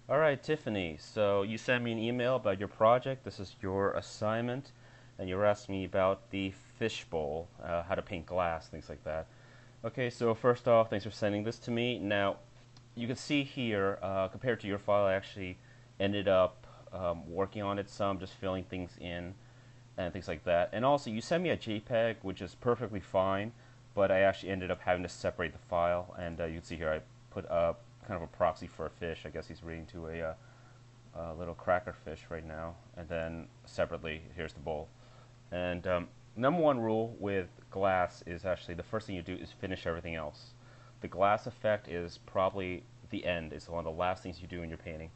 Alright, Tiffany, so you sent me an email about your project. This is your assignment, and you're asking me about the fishbowl, how to paint glass, things like that. Okay, so first off, thanks for sending this to me. Now, you can see here, compared to your file, I actually ended up working on it some, just filling things in and things like that. And also, you sent me a JPEG, which is perfectly fine, but I actually ended up having to separate the file, and you can see here I put up kind of a proxy for a fish. I guess he's reading to a little cracker fish right now, and then separately, here's the bowl. And number one rule with glass is actually the first thing you do is finish everything else. The glass effect is probably the end. It's one of the last things you do in your painting.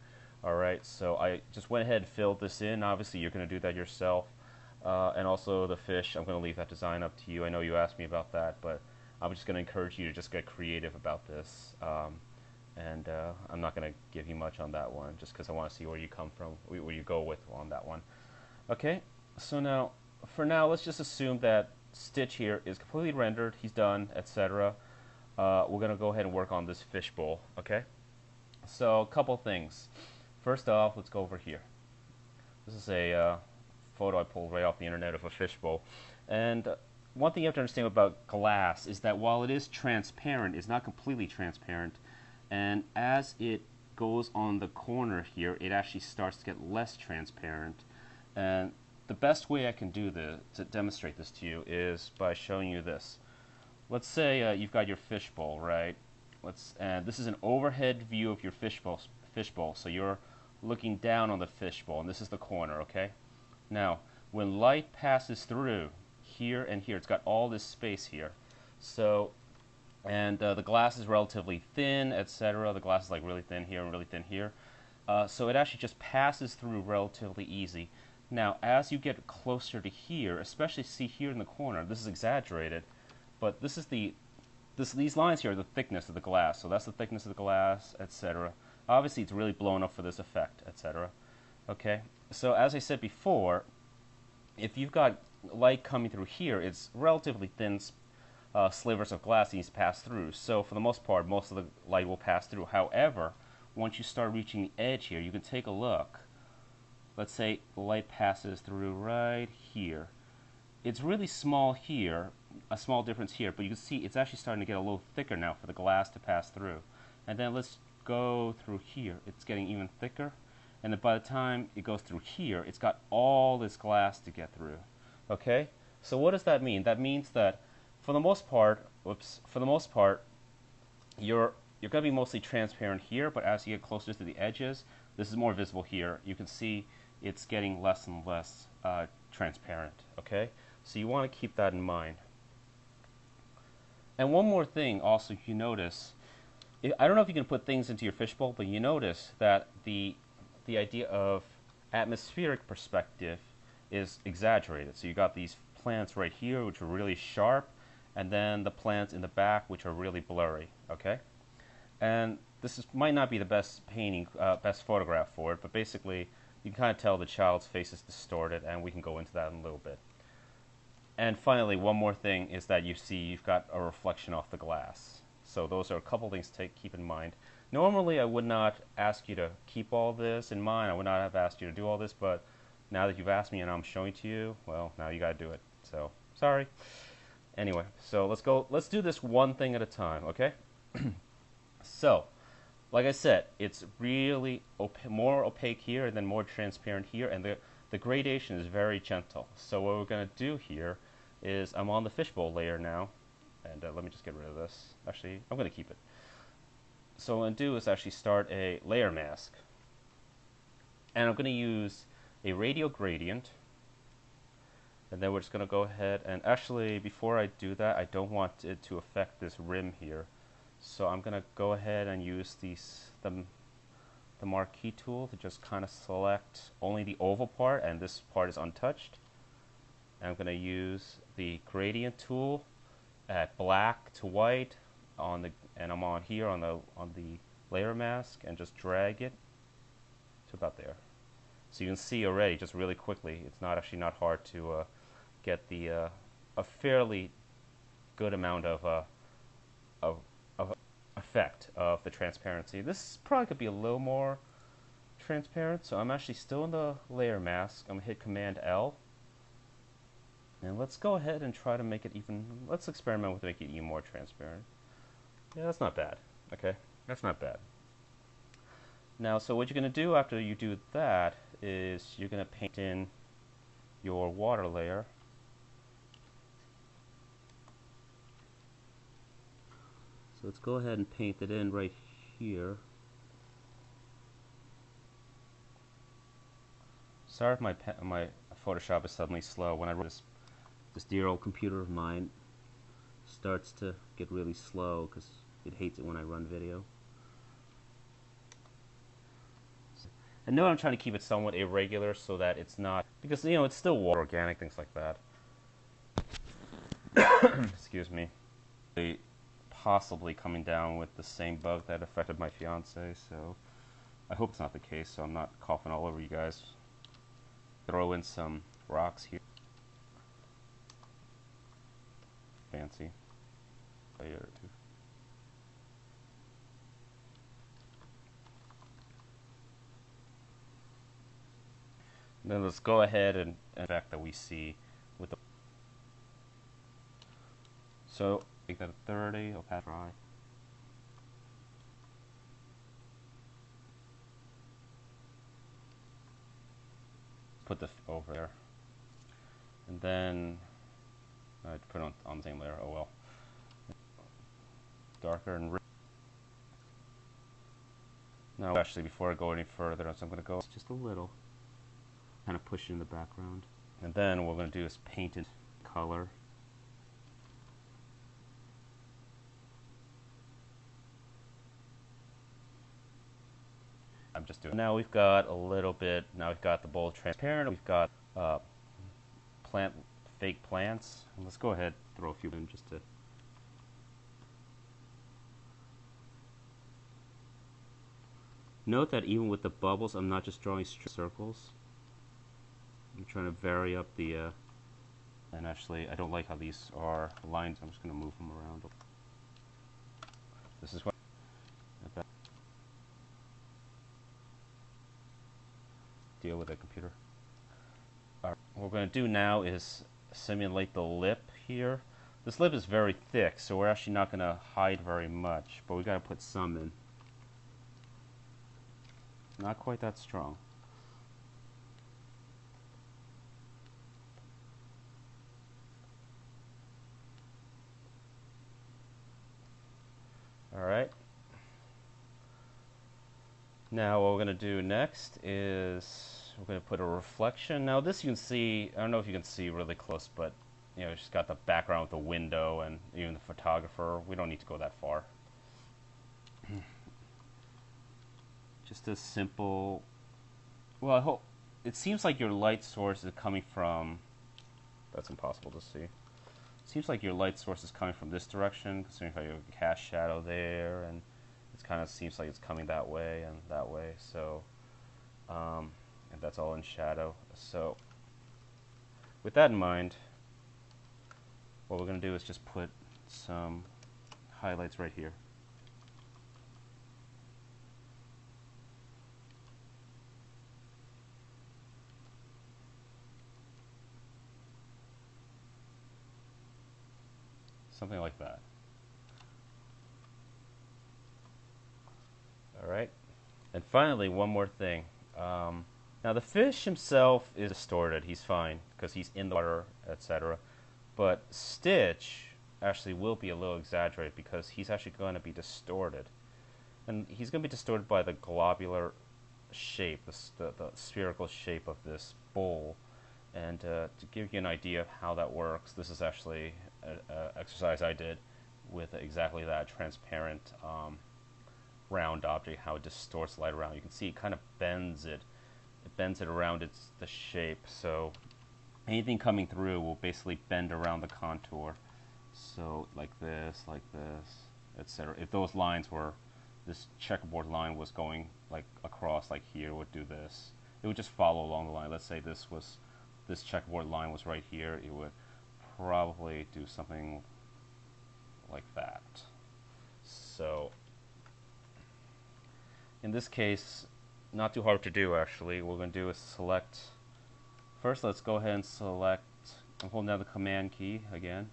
Alright, so I just went ahead and filled this in. Obviously, you're going to do that yourself. And also the fish, I'm going to leave that design up to you. I know you asked me about that, but I'm just going to encourage you to just get creative about this. And I'm not going to give you much on that one, just because I want to see where you come from, where you go with on that one. Okay, so now, for now, let's just assume that Stitch here is completely rendered, he's done, etc. We're going to go ahead and work on this fishbowl, okay? So, a couple things. First off, let's go over here. This is a photo I pulled right off the internet of a fishbowl. And one thing you have to understand about glass is that while it is transparent, it's not completely transparent. And as it goes on the corner here, it actually starts to get less transparent. And the best way I can do this, to demonstrate this to you, is by showing you this. Let's say you've got your fishbowl, right? And this is an overhead view of your fishbowl. So you're looking down on the fishbowl, and this is the corner, okay? Now, when light passes through here and here, it's got all this space here. So, and the glass is relatively thin, etc. The glass is like really thin here and really thin here. So it actually just passes through relatively easy. Now, as you get closer to here, especially see here in the corner, this is exaggerated, but these lines here are the thickness of the glass. So that's the thickness of the glass, etc. Obviously, it's really blown up for this effect, etc. Okay, so as I said before, if you've got light coming through here, it's relatively thin slivers of glass that needs to pass through. So for the most part, most of the light will pass through. However, once you start reaching the edge here, you can take a look. Let's say the light passes through right here. It's really small here, a small difference here, but you can see it's actually starting to get a little thicker now for the glass to pass through. And then let's go through here. It's getting even thicker. And then by the time it goes through here, it's got all this glass to get through. Okay? So what does that mean? That means that for the most part, you're going to be mostly transparent here, but as you get closer to the edges, this is more visible here. You can see it's getting less and less transparent. Okay? So you want to keep that in mind. And one more thing also you notice, I don't know if you can put things into your fishbowl, but you notice that the idea of atmospheric perspective is exaggerated. So you got these plants right here which are really sharp, and then the plants in the back which are really blurry. Okay, and might not be the best painting, best photograph for it, but basically you can kind of tell the child's face is distorted, and we can go into that in a little bit. And finally, one more thing is that you see you've got a reflection off the glass. So those are a couple things to keep in mind. Normally, I would not ask you to keep all this in mind. I would not have asked you to do all this, but now that you've asked me and I'm showing to you, well, now you got to do it. So, sorry. Anyway, so let's do this one thing at a time, okay? So, like I said, it's really more opaque here and then more transparent here, and the gradation is very gentle. So what we're going to do here is I'm on the fishbowl layer now, and let me just get rid of this. Actually, I'm going to keep it. So what I'm going to do is actually start a layer mask. And I'm going to use a radial gradient. And then we're just going to go ahead and actually, before I do that, I don't want it to affect this rim here. So I'm going to go ahead and use the marquee tool to just kind of select only the oval part, and this part is untouched. And I'm going to use the gradient tool at black to white and I'm on here on the layer mask, and just drag it to about there. So you can see already just really quickly, it's actually not hard to get a fairly good amount of effect of the transparency. This probably could be a little more transparent, so I'm actually still in the layer mask. I'm going to hit Command L. And let's go ahead and try to make it even, let's experiment with making it even more transparent. Yeah, that's not bad. Okay, that's not bad. Now, so what you're going to do after you do that is you're going to paint in your water layer. So let's go ahead and paint it in right here. Sorry if my Photoshop is suddenly slow. When I run this dear old computer of mine starts to get really slow because it hates it when I run video. And now I'm trying to keep it somewhat irregular so that it's not, because you know it's still water, organic, things like that. Excuse me. Possibly coming down with the same bug that affected my fiance, so I hope it's not the case, so I'm not coughing all over you guys. Throw in some rocks here. Fancy. Layer or two. And then let's go ahead and effect that we see with the. So make that a 30. I'll pass dry. Put this over there, and then I put it on the same layer. Oh well. Darker and now, actually, before I go any further, so I'm going to go just a little, kind of push it in the background, and then what we're going to do is paint it color. I'm just doing. Now we've got a little bit. Now we've got the bowl transparent. We've got fake plants. And let's go ahead, throw a few in just to. Note that even with the bubbles, I'm not just drawing circles. I'm trying to vary up the. And actually, I don't like how these are lines. I'm just going to move them around. This is what. Deal with the computer. What we're going to do now is simulate the lip here. This lip is very thick, so we're actually not going to hide very much, but we got to put some in. Not quite that strong. All right. Now what we're going to do next is we're going to put a reflection. Now this you can see, I don't know if you can see really close, but you know, it's just got the background with the window and even the photographer. We don't need to go that far. Just a simple, well, I hope, it seems like your light source is coming from, that's impossible to see. It seems like your light source is coming from this direction, considering how you have a cast shadow there, and it kind of seems like it's coming that way and that way, so, and that's all in shadow. So, with that in mind, what we're going to do is just put some highlights right here. Something like that. Alright. And finally, one more thing. Now the fish himself is distorted. He's fine because he's in the water, etc. But Stitch actually will be a little exaggerated because he's actually going to be distorted. And he's going to be distorted by the globular shape, the spherical shape of this bowl. And to give you an idea of how that works, this is actually an exercise I did with exactly that transparent round object, how it distorts light around. You can see it kind of bends it. It bends it around the shape. So anything coming through will basically bend around the contour. So like this, etc. If those lines were, this checkerboard line was going like across, like here, it would do this. It would just follow along the line. Let's say this checkerboard line was right here. It would probably do something like that. So in this case, not too hard to do actually. What we're going to do is select, first let's go ahead and select, I'm holding down the command key again.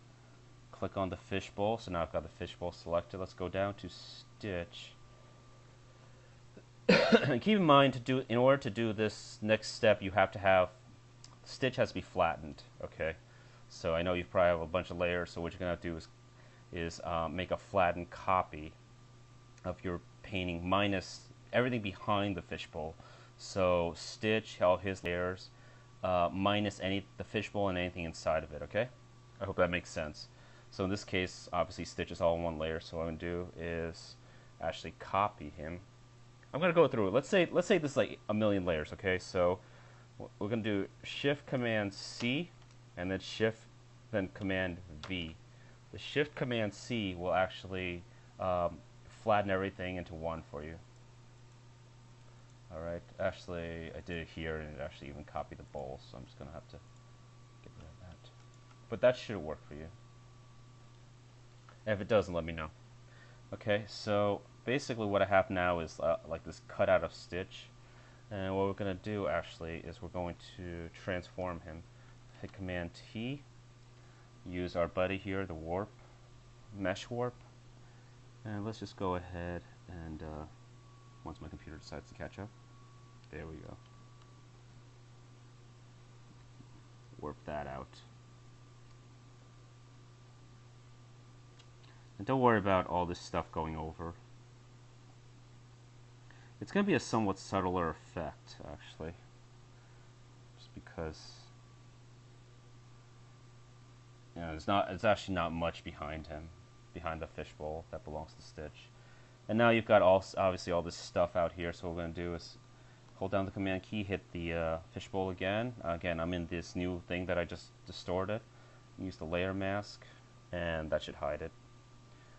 Click on the fishbowl, so now I've got the fishbowl selected. Let's go down to stitch. And keep in mind, in order to do this next step, you have to have, stitch has to be flattened, okay? So I know you probably have a bunch of layers, so what you're going to do is make a flattened copy of your painting minus everything behind the fishbowl. So stitch, all his layers, minus the fishbowl and anything inside of it, okay? I hope that makes sense. So in this case, obviously stitch is all in one layer, so what I'm going to do is actually copy him. I'm going to go through it. Let's say this is like a million layers, okay? So we're going to do Shift Command C and then Shift then Command V. The Shift Command C will actually flatten everything into one for you. Alright, actually I did it here and it actually even copied the bowl, so I'm just going to have to get rid of that. But that should work for you. And if it doesn't, let me know. Okay, so basically what I have now is like this cutout of Stitch. And what we're going to do actually is we're going to transform him. Hit Command T, use our buddy here, the warp, mesh warp. And let's just go ahead and once my computer decides to catch up, there we go. Warp that out. And don't worry about all this stuff going over. It's going to be a somewhat subtler effect, actually. Just because, you know, it's actually not much behind him, behind the fishbowl that belongs to Stitch. And now you've got obviously all this stuff out here, so what we're going to do is hold down the command key, hit the fishbowl again. Again, I'm in this new thing that I just distorted. Use the layer mask, and that should hide it.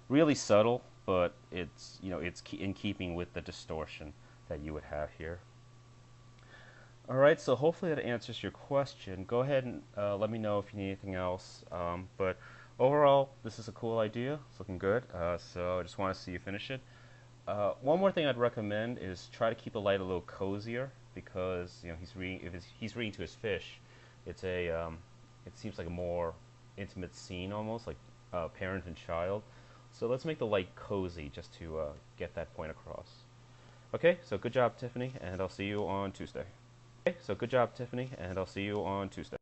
Really subtle, but it's, you know, it's in keeping with the distortion that you would have here. Alright, so hopefully that answers your question. Go ahead and let me know if you need anything else. But overall, this is a cool idea. It's looking good. So I just want to see you finish it. One more thing I'd recommend is try to keep the light a little cozier, because you know he's reading to his fish. It's a it seems like a more intimate scene, almost like parent and child. So let's make the light cozy just to get that point across. Okay, so good job, Tiffany, and I'll see you on Tuesday. Okay, so good job, Tiffany, and I'll see you on Tuesday.